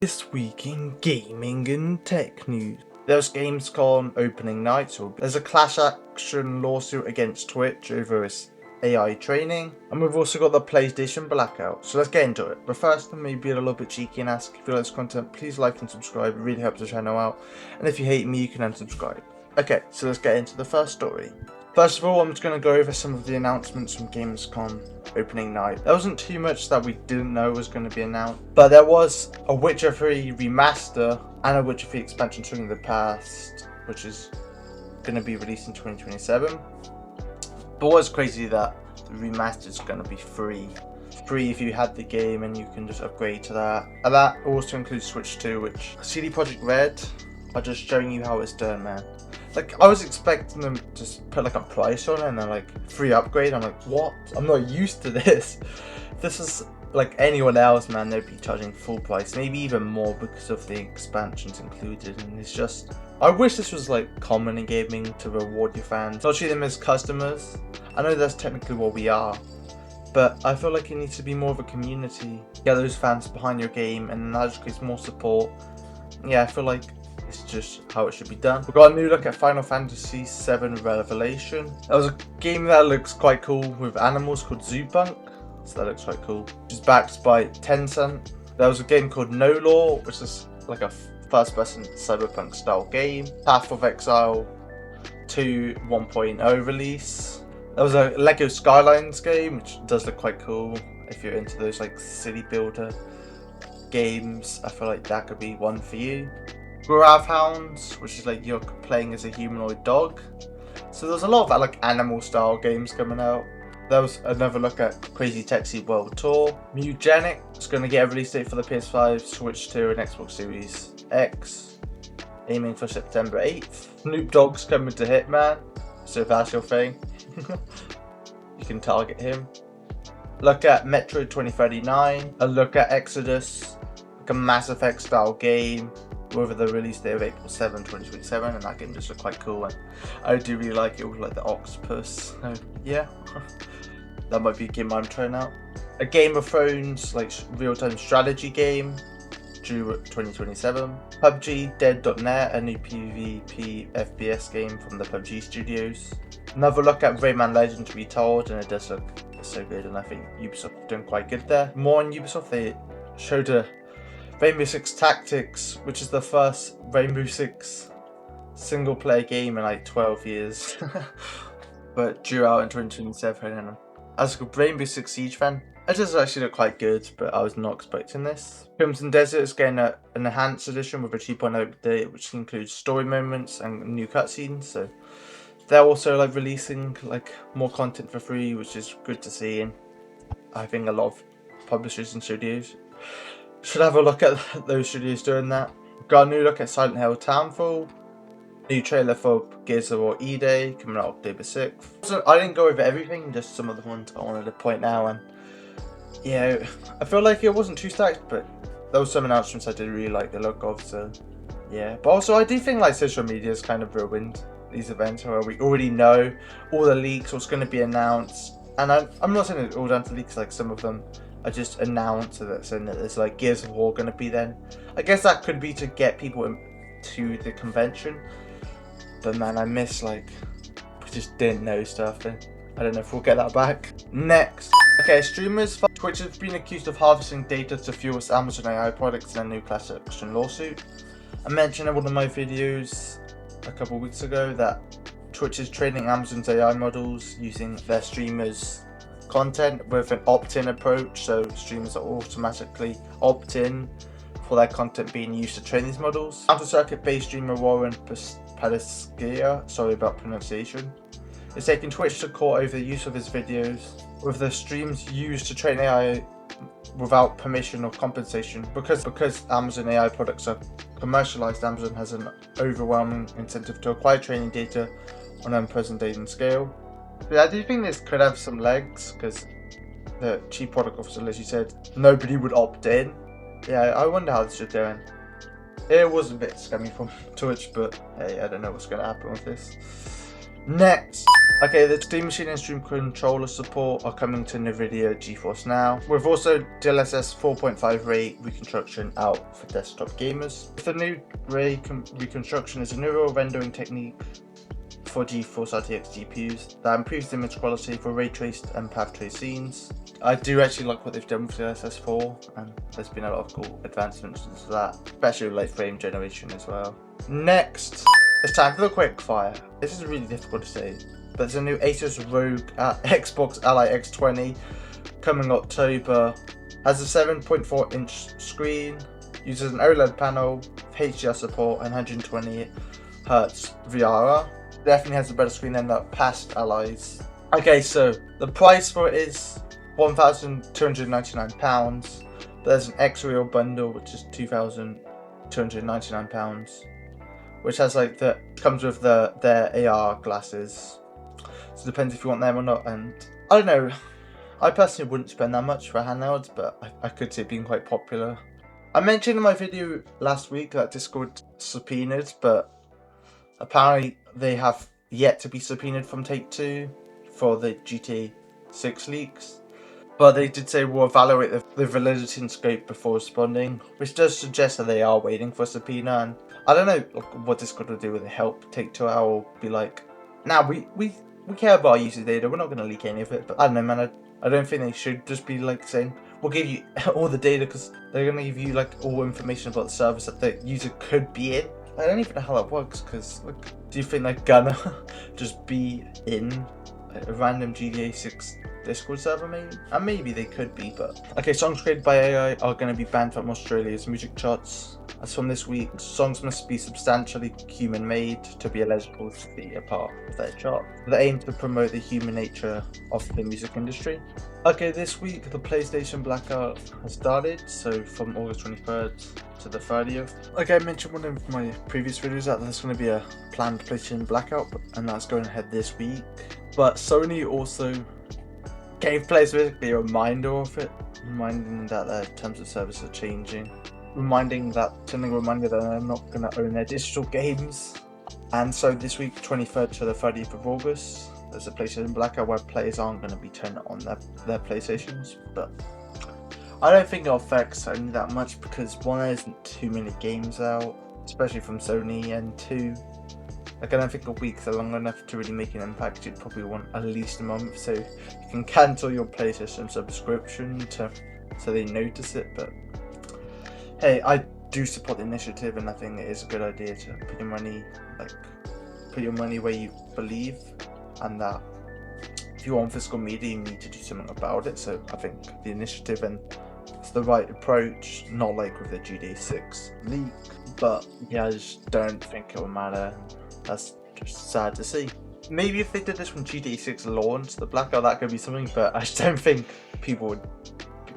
This week in gaming and tech news. There's Gamescom opening night, so there's a class action lawsuit against Twitch over its AI training, and we've also got the PlayStation blackout, so let's get into it. But first, I'm maybe a little bit cheeky and ask, if you like this content, please like and subscribe, it really helps the channel out, and if you hate me, you can unsubscribe. Okay, so let's get into the first story. First of all, I'm just going to go over some of the announcements from Gamescom opening night. There wasn't too much that we didn't know was going to be announced, but there was a Witcher 3 remaster and a Witcher 3 expansion Swing the Past, which is going to be released in 2027. But what's crazy that the remaster is going to be free if you had the game, and you can just upgrade to that. And that also includes Switch 2, which CD Projekt Red are just showing you how it's done, man. Like, I was expecting them to just put like a price on it and then like free upgrade. I'm like, what? I'm not used to this. This is like anyone else, man, they'd be charging full price, maybe even more because of the expansions included. And it's just, I wish this was like common in gaming, to reward your fans, not treat them as customers. I know that's technically what we are, but I feel like it needs to be more of a community. Get those fans behind your game, and that just creates more support. Yeah, I feel like it's just how it should be done. We've got a new look at Final Fantasy VII Revelation. That was a game that looks quite cool with animals called Zoopunk, so that looks quite cool. It's backed by Tencent. There was a game called No Law, which is like a first-person cyberpunk style game. Path of Exile 2 1.0 release. There was a Lego Skylines game, which does look quite cool if you're into those like city builder games. I feel like that could be one for you. Grave Hounds, which is like you're playing as a humanoid dog. So there's a lot of like animal style games coming out. There was another look at Crazy Taxi World Tour. Mugenic is going to get a release date for the PS5, Switch 2 and Xbox Series X, aiming for September 8th. Snoop Dogg's coming to Hitman, so if that's your thing, you can target him. Look at Metro 2039, a look at Exodus, like a Mass Effect style game with the release date of April 7, 2027, and that game just looked quite cool, and I do really like it with like the octopus. So yeah, that might be a game I'm trying out. A Game of Thrones like real-time strategy game due 2027. PUBG Dead.net, a new PvP FPS game from the PUBG studios. Another look at Rayman Legends Retold, and it does look so good, and I think Ubisoft are doing quite good there. More on Ubisoft, they showed a Rainbow Six Tactics, which is the first Rainbow Six single player game in like 12 years, but due out in 2027. And as a Rainbow Six Siege fan, it does actually look quite good, but I was not expecting this. Crimson Desert is getting an enhanced edition with a 2.0 update, which includes story moments and new cutscenes. So they're also like releasing like more content for free, which is good to see. And I think a lot of publishers and studios should have a look at those studios doing that. Got a new look at Silent Hill Townfall. New trailer for Gears of War E-Day coming out October 6th. So I didn't go over everything, just some of the ones I wanted to point out. And yeah, I feel like it wasn't too stacked, but there was some announcements I did really like the look of. So yeah, but also I do think like social media has kind of ruined these events where we already know all the leaks, what's going to be announced. And I'm not saying it's all down to leaks, like some of them I just announced that saying that there's like Gears of War gonna be then. I guess that could be to get people into the convention. But man, I miss like, we just didn't know stuff, and I don't know if we'll get that back. Next. Okay, streamers. Twitch has been accused of harvesting data to fuel its Amazon AI products in a new class action lawsuit. I mentioned in one of my videos a couple of weeks ago that Twitch is training Amazon's AI models using their streamers' content with an opt-in approach, so streamers are automatically opt-in for their content being used to train these models. Counter-circuit-based streamer Warren Padiskia, sorry about pronunciation, is taking Twitch to court over the use of his videos with the streams used to train AI without permission or compensation. Because Amazon AI products are commercialized, Amazon has an overwhelming incentive to acquire training data on an unprecedented scale. Yeah, I do think this could have some legs, because the chief product officer literally said nobody would opt in. Yeah, I wonder how this is going. It was a bit scummy from Twitch, but hey, I don't know what's going to happen with this. Next. Okay, the Steam Machine and Stream Controller support are coming to NVIDIA GeForce Now. We've also DLSS 4.5 ray reconstruction out for desktop gamers. The new ray reconstruction is a neural rendering technique for GeForce RTX GPUs that improves image quality for ray traced and path traced scenes. I do actually like what they've done with DLSS 4, and there's been a lot of cool advancements to that, especially with like frame generation as well. Next, it's time for the quick fire. This is really difficult to say, but there's a new Asus ROG Xbox Ally X20 coming October. Has a 7.4 inch screen, uses an OLED panel, HDR support, and 120Hz VRR. Definitely has a better screen than the past Allies. Okay, so the price for it is £1,299. There's an X-Real bundle which is £2,299, which has like comes with their AR glasses. So it depends if you want them or not. And I don't know, I personally wouldn't spend that much for handhelds, but I could see it being quite popular. I mentioned in my video last week that Discord subpoenaed, but apparently they have yet to be subpoenaed from Take-Two for the GTA 6 leaks. But they did say we'll evaluate the validity and scope before responding, which does suggest that they are waiting for a subpoena. And I don't know what Discord will do with it. Help Take-Two out or be like, nah, we care about our user data, we're not going to leak any of it. But I don't know, man, I don't think they should just be like saying, we'll give you all the data, because they're going to give you like all information about the service that the user could be in. I don't even know how that works, because like, do you think they're gonna just be in a random GTA 6 Discord server maybe? And maybe they could be, but... Okay, songs created by AI are going to be banned from Australia's music charts. As from this week, songs must be substantially human-made to be eligible to be a part of their chart. They aim to promote the human nature of the music industry. Okay, this week the PlayStation Blackout has started, so from August 23rd to the 30th. Okay, I mentioned one of my previous videos that there's going to be a planned PlayStation Blackout, and that's going ahead this week. But Sony also gave players basically a reminder of it, reminding that their terms of service are changing, sending a reminder that they're not going to own their digital games. And so this week, 23rd to the 30th of August, there's a PlayStation Blackout where players aren't going to be turned on their PlayStations. But I don't think it affects Sony that much, because one, there isn't too many games out, especially from Sony, and two, like, I don't think a week's long enough to really make an impact. You'd probably want at least a month, so you can cancel your PlayStation subscription so they notice it. But hey, I do support the initiative, and I think it is a good idea to put your money where you believe, and that if you want physical media, you need to do something about it. So I think the initiative, and it's the right approach, not like with the GTA 6 leak. But yeah, I just don't think it will matter. That's just sad to see. Maybe if they did this when GTA 6 launched, the Blackout, that could be something, but I just don't think people would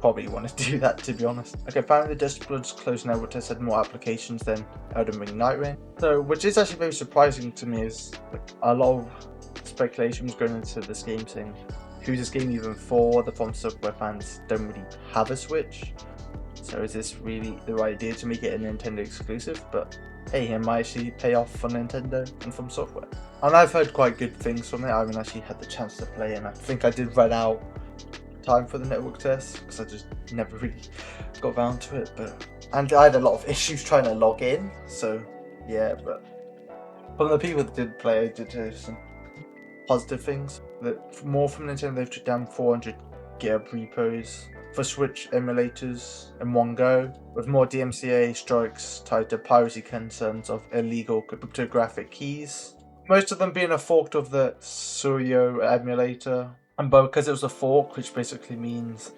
probably want to do that, to be honest. Okay, apparently the Dust Blood's closed network test had more applications than Elden Ring Nightreign. So, which is actually very surprising to me, is like a lot of speculation was going into this game saying, who's this game even for? The From Software fans don't really have a Switch. So is this really the right idea to make it a Nintendo exclusive? But hey, it might actually pay off for Nintendo and From Software. And I've heard quite good things from it. I haven't actually had the chance to play, and I think I did run out time for the network test, because I just never really got around to it. And I had a lot of issues trying to log in, so yeah. But from the people that did play, I did hear some positive things. That more from Nintendo, they've took down 400 GitHub repos for Switch emulators in one go, with more DMCA strikes tied to piracy concerns of illegal cryptographic keys. Most of them being a fork of the Suyo emulator, and because it was a fork, which basically means,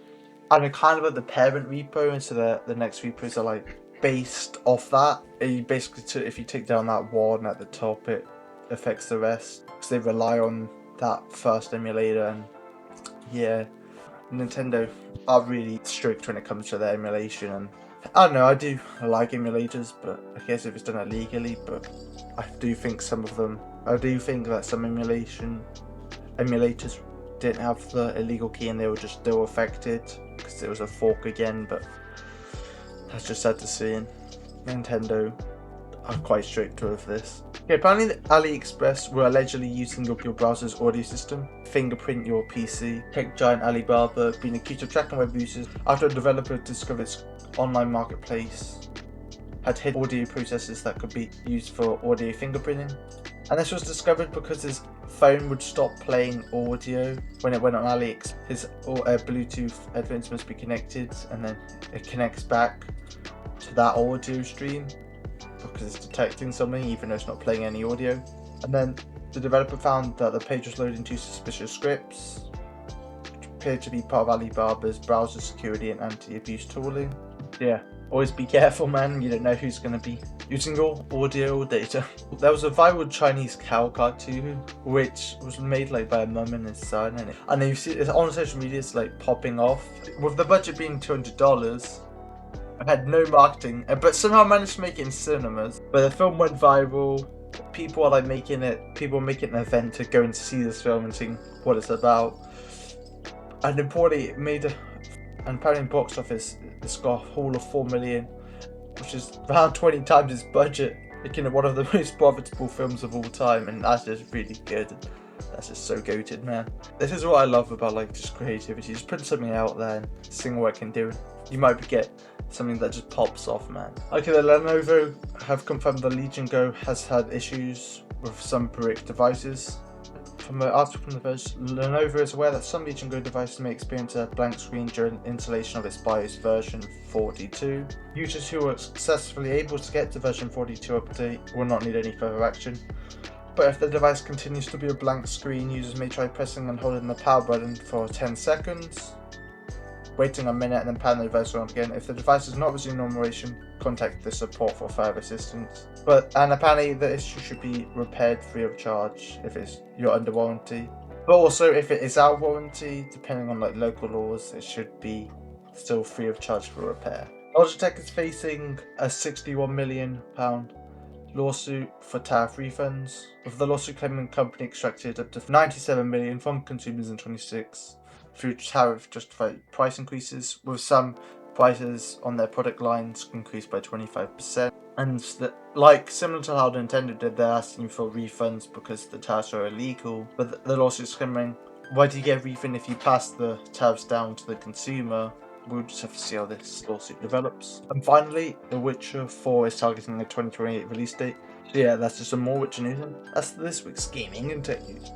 and it kind of like the parent repo, and so the next repos are like based off that. You basically, if you take down that one at the top, it affects the rest, because they rely on that first emulator. And yeah, Nintendo are really strict when it comes to their emulation, and I don't know, I do like emulators, but I guess if it's done illegally. But I do think that some emulators didn't have the illegal key, and they were just still affected because it was a fork again. But that's just sad to see. And Nintendo, are quite strict with this. Okay, apparently AliExpress were allegedly using your browser's audio system, fingerprint your PC. Tech giant Alibaba being accused of tracking web users after a developer discovered its online marketplace had hidden audio processors that could be used for audio fingerprinting. And this was discovered because his phone would stop playing audio when it went on AliExpress. His Bluetooth headphones must be connected, and then it connects back to that audio stream because it's detecting something even though it's not playing any audio. And then the developer found that the page was loading two suspicious scripts, which appeared to be part of Alibaba's browser security and anti-abuse tooling. Yeah, always be careful, man. You don't know who's going to be using your audio data. There was a viral Chinese cow cartoon which was made like by a mum and his son, and you see it's on social media. It's like popping off with the budget being $200. I had no marketing, but somehow managed to make it in cinemas. But the film went viral. People are like making an event to go and see this film and see what it's about. And importantly, and apparently in box office, it's got a haul of 4 million, which is around 20 times its budget, making it one of the most profitable films of all time. And that's just really good. That's just so goated, man. This is what I love about like just creativity. Just put something out there and seeing what it can do. You might get something that just pops off, man. Okay, the Lenovo have confirmed the Legion Go has had issues with some brick devices. From an article from The Verge, Lenovo is aware that some Legion Go devices may experience a blank screen during installation of its BIOS version 42. Users who are successfully able to get to version 42 update will not need any further action. But if the device continues to be a blank screen, users may try pressing and holding the power button for 10 seconds, waiting a minute and then powering the device on again. If the device does not resume normal, contact the support for further assistance. And apparently the issue should be repaired free of charge if you're under warranty. But also if it is out of warranty, depending on like local laws, it should be still free of charge for repair. Logitech is facing a £61 million lawsuit for tariff refunds, with the lawsuit claiming the company extracted up to $97 million from consumers in 2026 through tariff justified price increases, with some prices on their product lines increased by 25%. And similar to how Nintendo did, they're asking for refunds because the tariffs are illegal. But the lawsuit's claiming, why do you get a refund if you pass the tariffs down to the consumer? We'll just have to see how this lawsuit develops. And finally, The Witcher 4 is targeting a 2028 release date. So yeah, that's just some more Witcher news. That's this week's gaming and tech news.